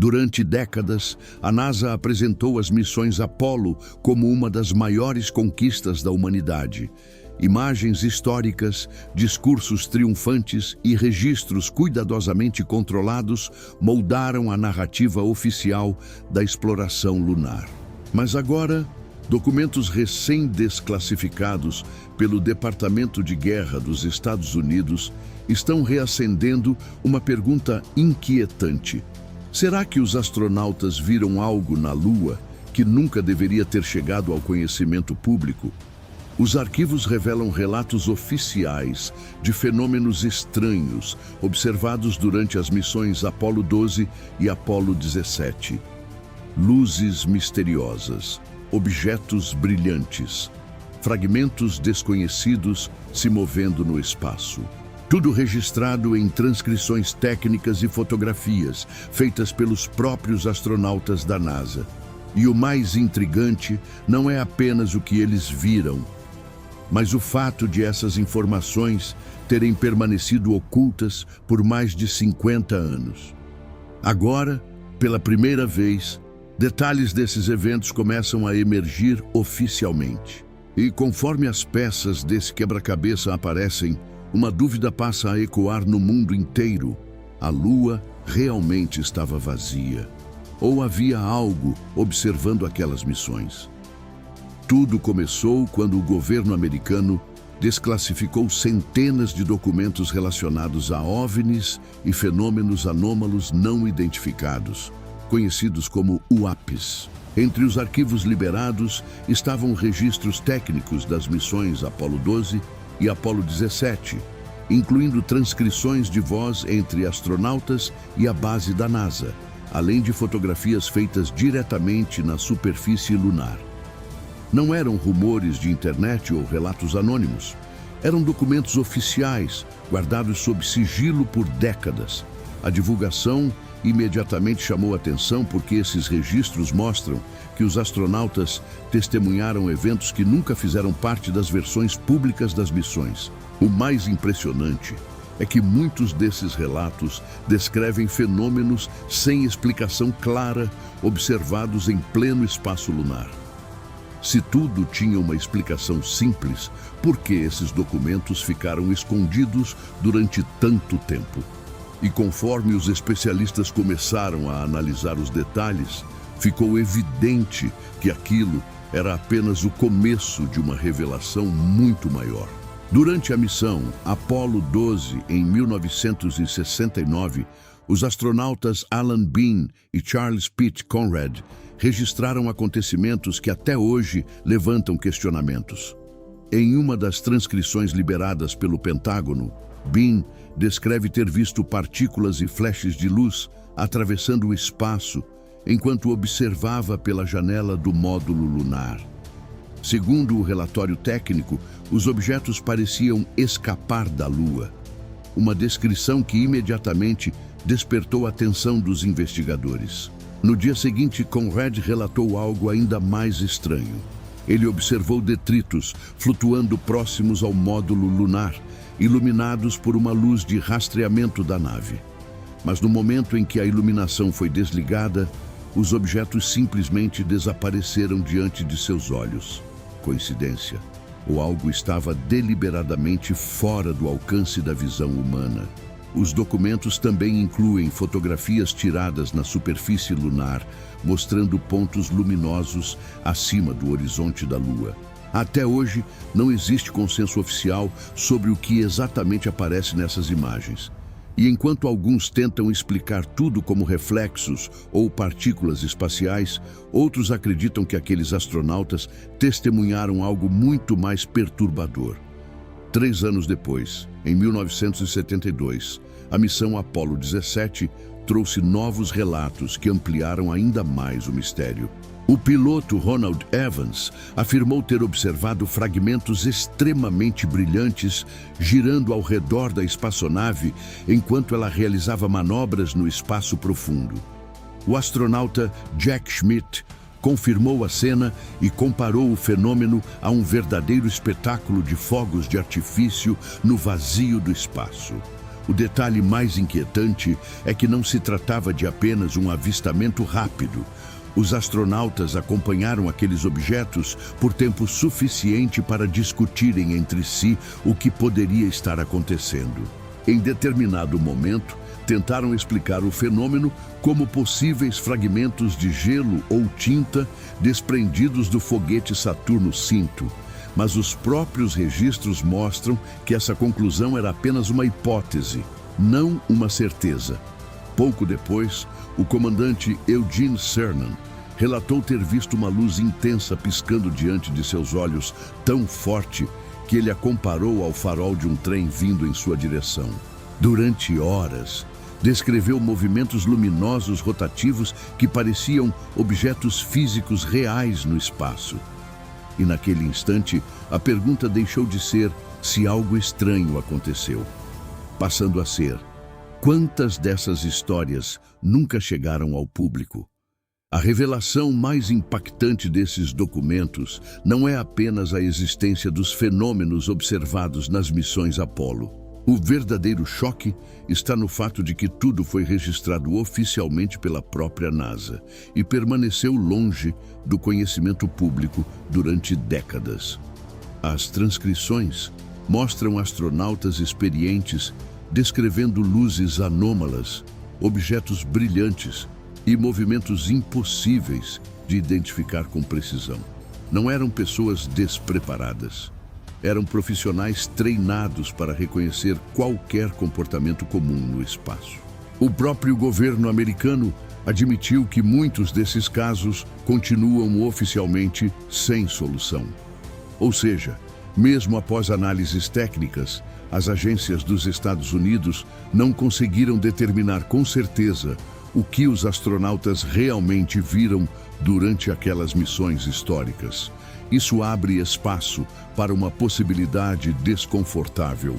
Durante décadas, a NASA apresentou as missões Apollo como uma das maiores conquistas da humanidade. Imagens históricas, discursos triunfantes e registros cuidadosamente controlados moldaram a narrativa oficial da exploração lunar. Mas agora, documentos recém-desclassificados pelo Departamento de Guerra dos Estados Unidos estão reacendendo uma pergunta inquietante. Será que os astronautas viram algo na Lua que nunca deveria ter chegado ao conhecimento público? Os arquivos revelam relatos oficiais de fenômenos estranhos observados durante as missões Apollo 12 e Apollo 17. Luzes misteriosas, objetos brilhantes, fragmentos desconhecidos se movendo no espaço. Tudo registrado em transcrições técnicas e fotografias feitas pelos próprios astronautas da NASA. E o mais intrigante não é apenas o que eles viram, mas o fato de essas informações terem permanecido ocultas por mais de 50 anos. Agora, pela primeira vez, detalhes desses eventos começam a emergir oficialmente. E conforme as peças desse quebra-cabeça aparecem, uma dúvida passa a ecoar no mundo inteiro. A Lua realmente estava vazia? Ou havia algo observando aquelas missões? Tudo começou quando o governo americano desclassificou centenas de documentos relacionados a OVNIs e fenômenos anômalos não identificados, conhecidos como UAPs. Entre os arquivos liberados estavam registros técnicos das missões Apollo 12 e Apollo 17, incluindo transcrições de voz entre astronautas e a base da NASA, além de fotografias feitas diretamente na superfície lunar. Não eram rumores de internet ou relatos anônimos. Eram documentos oficiais, guardados sob sigilo por décadas. A divulgação imediatamente chamou atenção porque esses registros mostram que os astronautas testemunharam eventos que nunca fizeram parte das versões públicas das missões. O mais impressionante é que muitos desses relatos descrevem fenômenos sem explicação clara, observados em pleno espaço lunar. Se tudo tinha uma explicação simples, por que esses documentos ficaram escondidos durante tanto tempo? E conforme os especialistas começaram a analisar os detalhes, ficou evidente que aquilo era apenas o começo de uma revelação muito maior. Durante a missão Apollo 12, em 1969, os astronautas Alan Bean e Charles Pitt Conrad registraram acontecimentos que até hoje levantam questionamentos. Em uma das transcrições liberadas pelo Pentágono, Bean descreve ter visto partículas e flashes de luz atravessando o espaço enquanto observava pela janela do módulo lunar. Segundo o relatório técnico, os objetos pareciam escapar da Lua, uma descrição que imediatamente despertou a atenção dos investigadores. No dia seguinte, Conrad relatou algo ainda mais estranho. Ele observou detritos flutuando próximos ao módulo lunar, iluminados por uma luz de rastreamento da nave. Mas no momento em que a iluminação foi desligada, os objetos simplesmente desapareceram diante de seus olhos. Coincidência? Ou algo estava deliberadamente fora do alcance da visão humana? Os documentos também incluem fotografias tiradas na superfície lunar, mostrando pontos luminosos acima do horizonte da Lua. Até hoje, não existe consenso oficial sobre o que exatamente aparece nessas imagens. E enquanto alguns tentam explicar tudo como reflexos ou partículas espaciais, outros acreditam que aqueles astronautas testemunharam algo muito mais perturbador. 3 anos depois, em 1972, a missão Apollo 17 trouxe novos relatos que ampliaram ainda mais o mistério. O piloto Ronald Evans afirmou ter observado fragmentos extremamente brilhantes girando ao redor da espaçonave enquanto ela realizava manobras no espaço profundo. O astronauta Jack Schmitt confirmou a cena e comparou o fenômeno a um verdadeiro espetáculo de fogos de artifício no vazio do espaço. O detalhe mais inquietante é que não se tratava de apenas um avistamento rápido. Os astronautas acompanharam aqueles objetos por tempo suficiente para discutirem entre si o que poderia estar acontecendo. Em determinado momento, tentaram explicar o fenômeno como possíveis fragmentos de gelo ou tinta desprendidos do foguete Saturno V, mas os próprios registros mostram que essa conclusão era apenas uma hipótese, não uma certeza. Pouco depois, o comandante Eugene Cernan relatou ter visto uma luz intensa piscando diante de seus olhos, tão forte que ele a comparou ao farol de um trem vindo em sua direção. Durante horas, descreveu movimentos luminosos rotativos que pareciam objetos físicos reais no espaço. E naquele instante, a pergunta deixou de ser se algo estranho aconteceu, passando a ser: quantas dessas histórias nunca chegaram ao público? A revelação mais impactante desses documentos não é apenas a existência dos fenômenos observados nas missões Apollo. O verdadeiro choque está no fato de que tudo foi registrado oficialmente pela própria NASA e permaneceu longe do conhecimento público durante décadas. As transcrições mostram astronautas experientes descrevendo luzes anômalas, objetos brilhantes e movimentos impossíveis de identificar com precisão. Não eram pessoas despreparadas. Eram profissionais treinados para reconhecer qualquer comportamento comum no espaço. O próprio governo americano admitiu que muitos desses casos continuam oficialmente sem solução. Ou seja, mesmo após análises técnicas, as agências dos Estados Unidos não conseguiram determinar com certeza o que os astronautas realmente viram durante aquelas missões históricas. Isso abre espaço para uma possibilidade desconfortável.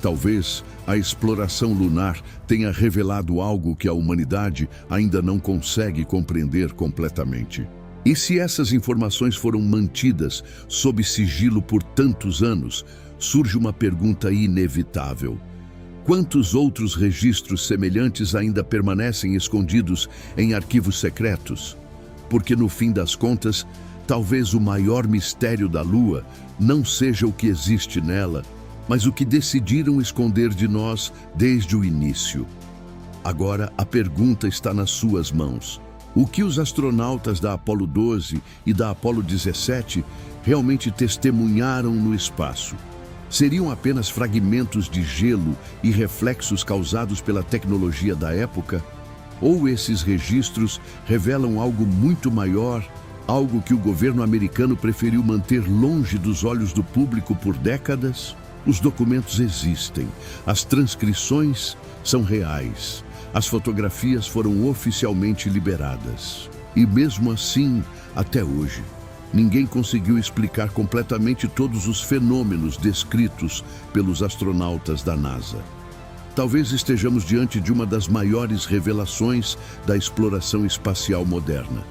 Talvez a exploração lunar tenha revelado algo que a humanidade ainda não consegue compreender completamente. E se essas informações foram mantidas sob sigilo por tantos anos, surge uma pergunta inevitável: quantos outros registros semelhantes ainda permanecem escondidos em arquivos secretos? Porque, no fim das contas, talvez o maior mistério da Lua não seja o que existe nela, mas o que decidiram esconder de nós desde o início. Agora, a pergunta está nas suas mãos. O que os astronautas da Apollo 12 e da Apollo 17 realmente testemunharam no espaço? Seriam apenas fragmentos de gelo e reflexos causados pela tecnologia da época? Ou esses registros revelam algo muito maior, algo que o governo americano preferiu manter longe dos olhos do público por décadas? Os documentos existem, as transcrições são reais, as fotografias foram oficialmente liberadas. E mesmo assim, até hoje, ninguém conseguiu explicar completamente todos os fenômenos descritos pelos astronautas da NASA. Talvez estejamos diante de uma das maiores revelações da exploração espacial moderna.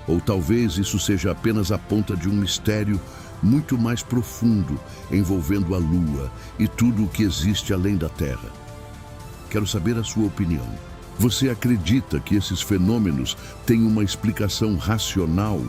Ou talvez isso seja apenas a ponta de um mistério muito mais profundo envolvendo a Lua e tudo o que existe além da Terra. Quero saber a sua opinião. Você acredita que esses fenômenos têm uma explicação racional?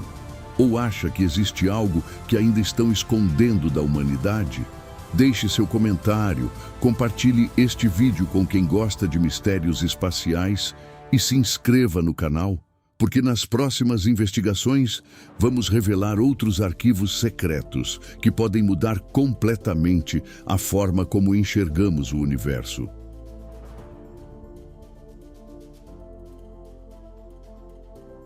Ou acha que existe algo que ainda estão escondendo da humanidade? Deixe seu comentário, compartilhe este vídeo com quem gosta de mistérios espaciais e se inscreva no canal, porque nas próximas investigações vamos revelar outros arquivos secretos que podem mudar completamente a forma como enxergamos o universo.